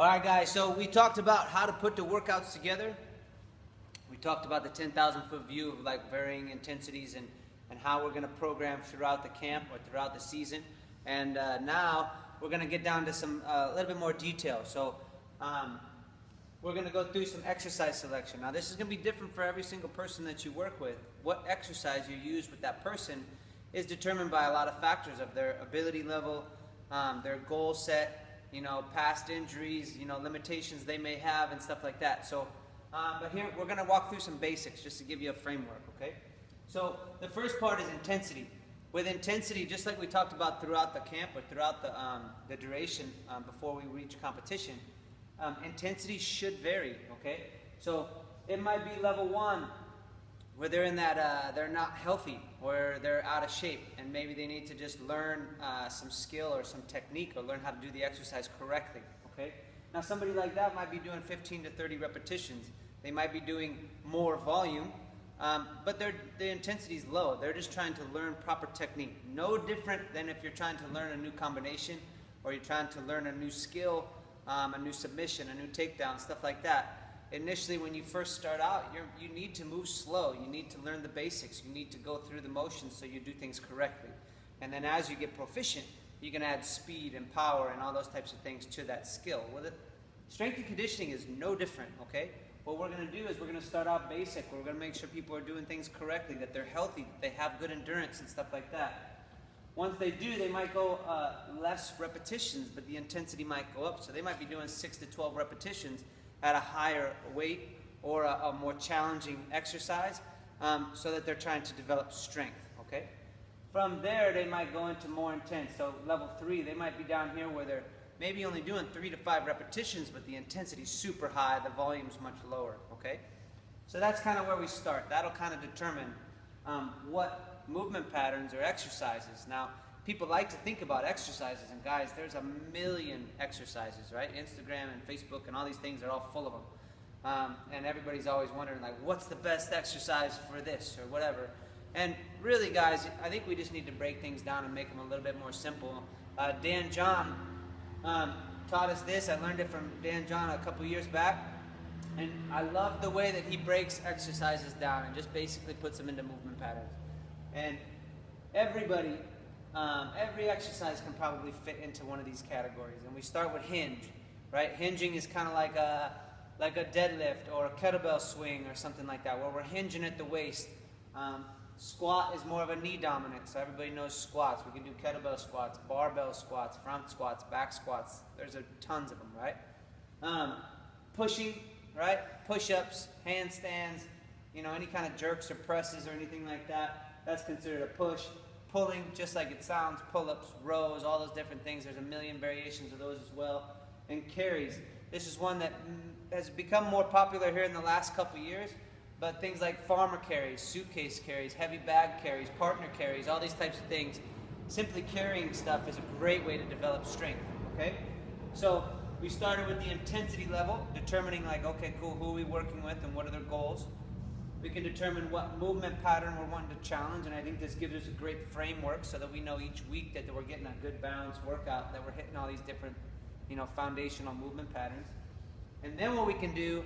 All right, guys, so we talked about how to put the workouts together. We talked about the 10,000-foot view of like varying intensities and how we're going to program throughout the camp or throughout the season. And now we're going to get down to some a little bit more detail. So we're going to go through some exercise selection. Now this is going to be different for every single person that you work with. What exercise you use with that person is determined by a lot of factors of their ability level, their goal set, past injuries, limitations they may have and stuff like that. So, but here we're going to walk through some basics just to give you a framework, okay? So the first part is intensity. With intensity, just like we talked about throughout the camp or throughout the duration before we reach competition, intensity should vary, okay? So it might be level 1 where they're in that they're not healthy or they're out of shape and maybe they need to just learn some skill or some technique or learn how to do the exercise correctly, okay? Now somebody like that might be doing 15 to 30 repetitions. They might be doing more volume, but the intensity is low. They're just trying to learn proper technique. No different than if you're trying to learn a new combination or you're trying to learn a new skill, a new submission, a new takedown, stuff like that. Initially, when you first start out, you need to move slow. You need to learn the basics. You need to go through the motions so you do things correctly. And then as you get proficient, you can add speed and power and all those types of things to that skill. Well, strength and conditioning is no different, okay? What we're going to do is we're going to start out basic. We're going to make sure people are doing things correctly, that they're healthy, that they have good endurance and stuff like that. Once they do, they might go less repetitions, but the intensity might go up. So they might be doing 6 to 12 repetitions at a higher weight or a more challenging exercise so that they're trying to develop strength, okay? From there, they might go into more intense. So level 3, they might be down here where they're maybe only doing 3 to 5 repetitions, but the intensity is super high, the volume's much lower, okay? So that's kind of where we start. That'll kind of determine what movement patterns or exercises. Now, people like to think about exercises, and guys, there's a million exercises, right? Instagram and Facebook and all these things are all full of them. And everybody's always wondering, like, what's the best exercise for this or whatever? And really, guys, I think we just need to break things down and make them a little bit more simple. Dan John taught us this. I learned it from Dan John a couple years back. And I love the way that he breaks exercises down and just basically puts them into movement patterns. And everybody, every exercise can probably fit into one of these categories. And we start with hinge, right? Hinging is kind of like a deadlift or a kettlebell swing or something like that, where we're hinging at the waist. Squat is more of a knee dominant, so everybody knows squats. We can do kettlebell squats, barbell squats, front squats, back squats. There's tons of them, right? Pushing, right? Push-ups, handstands, any kind of jerks or presses or anything like that. That's considered a push. Pulling, just like it sounds, pull-ups, rows, all those different things. There's a million variations of those as well. And carries. This is one that has become more popular here in the last couple years. But things like farmer carries, suitcase carries, heavy bag carries, partner carries, all these types of things. Simply carrying stuff is a great way to develop strength, okay? So we started with the intensity level, determining like, okay, cool, who are we working with and what are their goals? We can determine what movement pattern we're wanting to challenge, and I think this gives us a great framework so that we know each week that we're getting a good balanced workout, that we're hitting all these different, foundational movement patterns. And then what we can do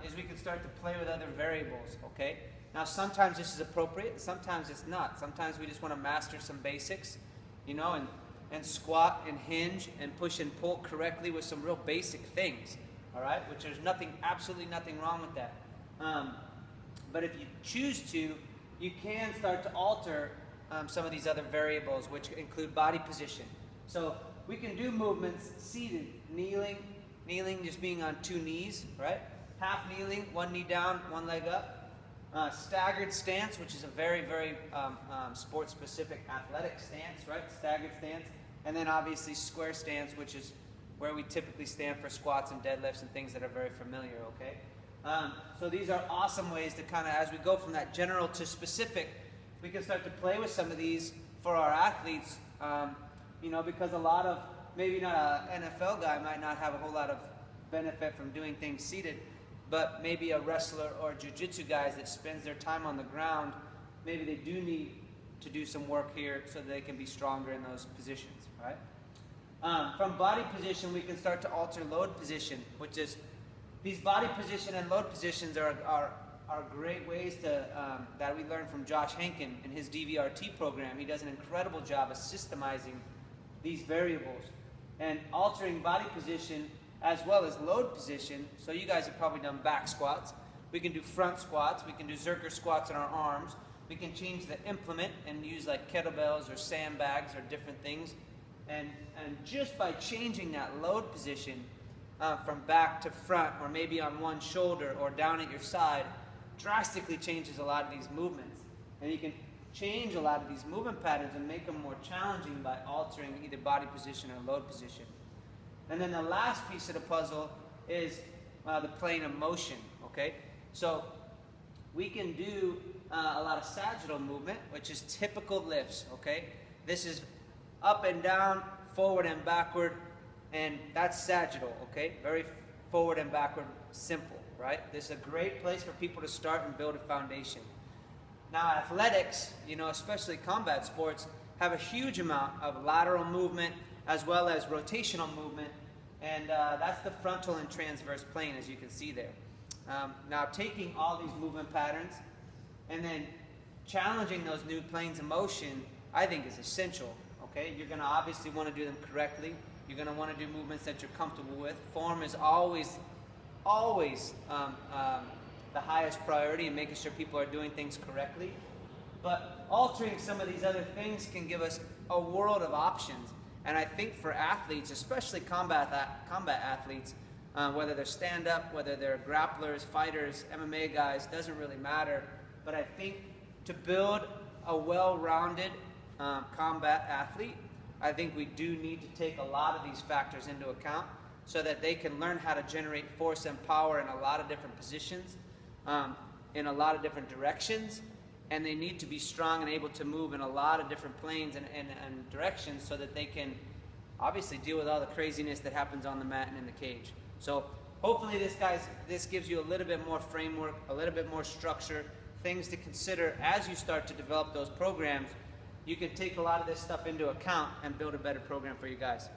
is we can start to play with other variables, okay? Now sometimes this is appropriate, sometimes it's not. Sometimes we just want to master some basics, and squat and hinge and push and pull correctly with some real basic things, all right? Which there's absolutely nothing wrong with that. But if you choose to, you can start to alter some of these other variables, which include body position. So we can do movements seated, kneeling just being on 2 knees, right? Half kneeling, 1 knee down, 1 leg up. Staggered stance, which is a very, very sport-specific athletic stance, right? Staggered stance. And then obviously square stance, which is where we typically stand for squats and deadlifts and things that are very familiar, okay? So these are awesome ways to kind of, as we go from that general to specific, we can start to play with some of these for our athletes, because a lot of, maybe not an NFL guy might not have a whole lot of benefit from doing things seated, but maybe a wrestler or jiu-jitsu guys that spends their time on the ground, maybe they do need to do some work here so that they can be stronger in those positions, right? From body position, we can start to alter load position, which is, these body position and load positions are great ways to, that we learned from Josh Henkin in his DVRT program. He does an incredible job of systemizing these variables and altering body position as well as load position. So you guys have probably done back squats. We can do front squats. We can do Zercher squats on our arms. We can change the implement and use like kettlebells or sandbags or different things. And just by changing that load position from back to front, or maybe on one shoulder or down at your side, drastically changes a lot of these movements. And you can change a lot of these movement patterns and make them more challenging by altering either body position or load position. And then the last piece of the puzzle is the plane of motion, okay? So we can do a lot of sagittal movement, which is typical lifts, okay? This is up and down, forward and backward, and that's sagittal, okay? Very forward and backward, simple, right? This is a great place for people to start and build a foundation. Now athletics, you know, especially combat sports, have a huge amount of lateral movement as well as rotational movement, and that's the frontal and transverse plane, as you can see there. Now taking all these movement patterns and then challenging those new planes of motion, I think is essential, okay? You're gonna obviously wanna do them correctly. You're gonna wanna do movements that you're comfortable with. Form is always the highest priority in making sure people are doing things correctly. But altering some of these other things can give us a world of options. And I think for athletes, especially combat athletes, whether they're stand-up, whether they're grapplers, fighters, MMA guys, doesn't really matter. But I think to build a well-rounded combat athlete, I think we do need to take a lot of these factors into account so that they can learn how to generate force and power in a lot of different positions, in a lot of different directions, and they need to be strong and able to move in a lot of different planes and directions so that they can obviously deal with all the craziness that happens on the mat and in the cage. So hopefully this gives you a little bit more framework, a little bit more structure, things to consider as you start to develop those programs. You can take a lot of this stuff into account and build a better program for you guys.